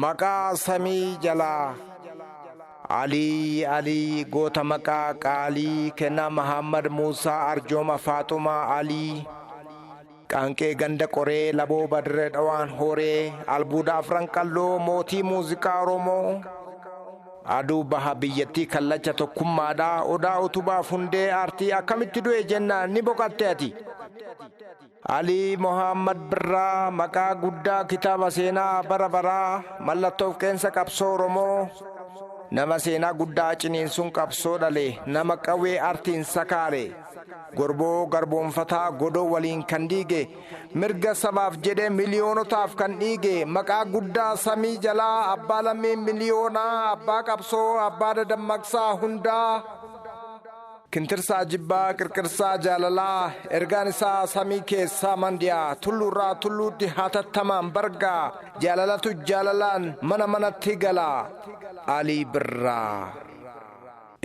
Maqaa samii jalaa Ali goota maqaa qaalii kennaa Muhammad Muusaa Arjooma Faaxumaa Alii qaanqee ganda qoree laboo badree dhawaan horee albuuda afran qalloo mootii muuziqaa Oromoo aduu baha biyyattii kallacha tokkummaadhaa odaa utubaaf hundee aartii akkamitti du'e jennaan ni boqatte ati. Ali Muhammad Birraa maqaa guddaa kitaaba seenaa bara baraa mallattoof qeensa qabsoo Oromoo nama seenaa guddaa ciniinsuun qabsoo dhale nama qawwee aartiin sakaare gorboo garboonfataa godoo waliin kan dhiige mirga sabaaf jedhee miliyoonotaaf kan dhiige maqaa guddaa samii jalaa abbaa lammii miliyoonaa abbaa qabsoo abbaa dadammaqsaa hundaa kintirsaa jibbaa qirqirsaa jaalalaa ergaan isaa samii keessaa mandiyaa tulluurraa tulluutti hatattamaan bargaa jaalalatu jaalalaan mana manatti galaa. Ali Birraa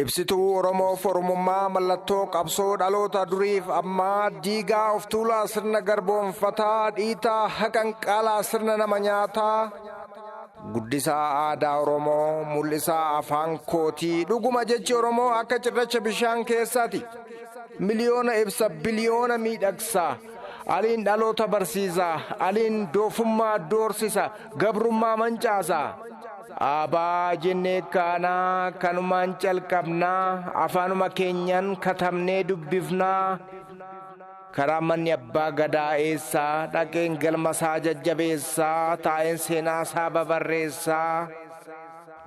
ibsituu Oromoof Oromummaa mallattoo qabsoo dhaloota duriif ammaa diigaa of tuulaa sirna garboonfataa dhiitaa haqan qaalaa sirna nama nyaataa guddisaa aadaa Oromoo mul'isaa afaan kootii dhuguma jechi Oromoo akka cirracha bishaan keessaati miliyoona ibsa biliyoona miidhagsa. Aliin dhaloota barsiisa aliin doofummaa doorsisa gabrummaa mancaasa. Abaa jennee kaanaa kanumaan calqabnaa afaanuma keenyan katabnee dubbifnaa karaa manni abbaa gadaa eessaa dhaqeen galmasaa jajjabeessaa taa'een seenaa isaa babarreessaa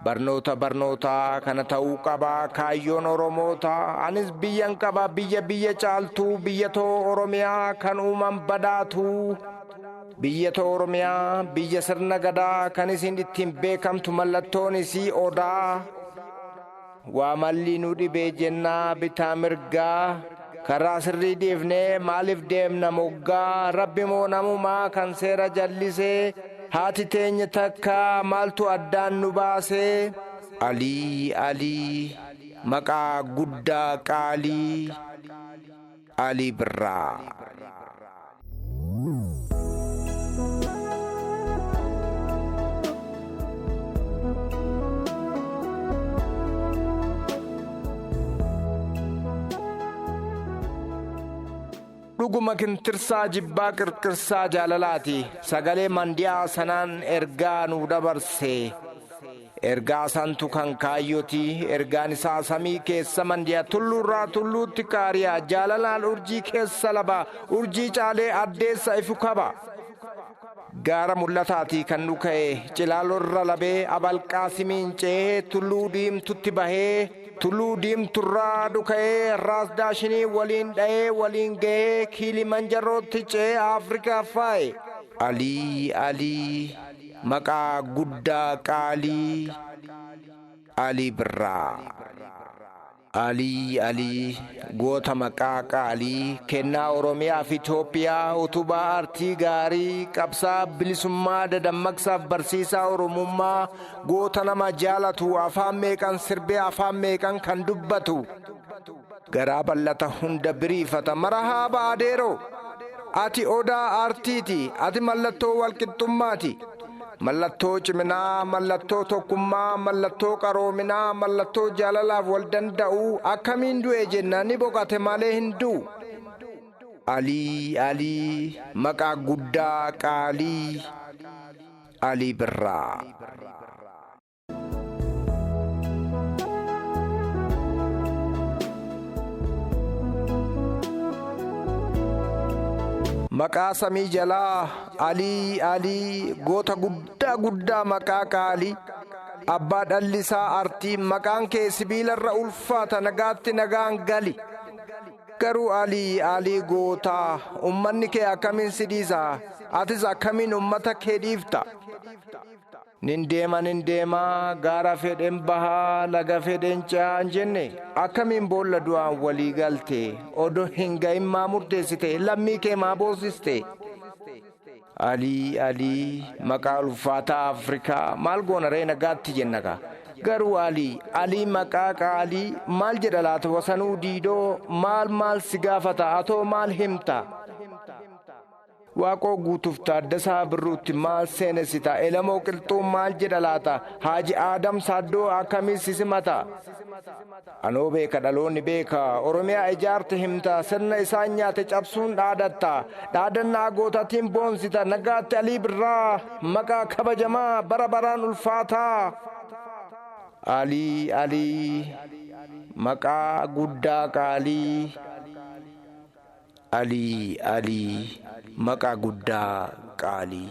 barnoota kana ta'uu qabaa kaayyoon Oromoota anis biyyan qaba biyya caaltuu biyyatoo Oromiyaa kan uuman badhaatu. Biyyatoo Oromiyaa biyya sirna gadaa kan isin ittiin beekamtu mallattoon isii odaa waa malli nu dhibee jennaa bitaa mirgaa karaa sirrii dhiifnee maaliif deemna moggaa rabbi moo namumaa kan seera jallisee haati teenya takka maaltu addaan nu baasee. Ali maqaa guddaa qaalii Ali Birraa. Dhuguma kintirsaa jibbaa qirqirsaa jaalalaati sagalee mandiyaa sanaan ergaa nu dabarse ergaa santu kan kaayyooti ergaan isaa samii keessa mandiyaa tulluurraa tulluutti kaariyaa jaalalaan urjii keessa laba urjii caalee addeessa ifu qaba gaara mul'ataatii kan nu ka'e cilaalorra labee abalqaasimiin ce'ee tulluu diimtutti bahee tulluu diimturraa dhuka'ee raas daashinii waliin dha'ee waliin ga'ee Kilimanjarootti ce'ee Afrikaa faaye. Ali maqaa guddaa qaalii Ali Birraa. Ali goota maqaa qaalii kennaa Oromiyaaf Itoophiyaa utubaa aartii gaarii qabsaa bilisummaa dadammaqsaaf barsiisaa Oromummaa goota nama jaalatu afaan meeqan sirbee afaan meeqan kan dubbatu garaa bal'ata hunda biriifata marahaaba adeeroo ati odaa aartiiti ati mallattoo walqixxummaati. Mallattoo ciminaa mallattoo tokkummaa mallattoo qaroominaa mallattoo jaalalaaf wal danda'uu akkamiin du'e jennaan ni boqate malee hin du'u. Ali maqaa guddaa qaalii Ali Birraa. Maqaa samii jalaa Ali goota guddaa maqaa qaalii abbaa dhallisaa aartii maqaan kee sibiilarra ulfaata nagaatti nagaan gali garuu Ali goota ummanni kee akkamiin si dhiisa atis akkamiin ummata kee dhiifta. Nin deema gaara fedhen bahaa laga fedhen caan jenne akkamiin boolla du'aan walii galte odoo hin ga'in maa murteessite lammii kee maa boosiste. Ali maqaa ulfaataa Afrikaa maal goona ree nagaatti jennaka garuu Ali maqaa qaalii maal jedha laata wasanuu diidoo maal si gaafata atoo maal himta. Waaqoo guutuuf Taaddasaa Birruutti maal seenessita? Elamoo Qilxuu maal jedha laata? Haaji Aadam Saaddoo akkamiin si simata? Anoo beeka dhaloonni beeka. Oromiyaa ijaarte himta. Sirna isaan nyaate cabsuun dhaadatta. Dhaadannaa gootatiin boonsita. Nagaatti Alii Birraa maqaa kabajamaa bara baraan ulfaataa. Alii maqaa guddaa qaalii. Alii maqaa guddaa qaalii.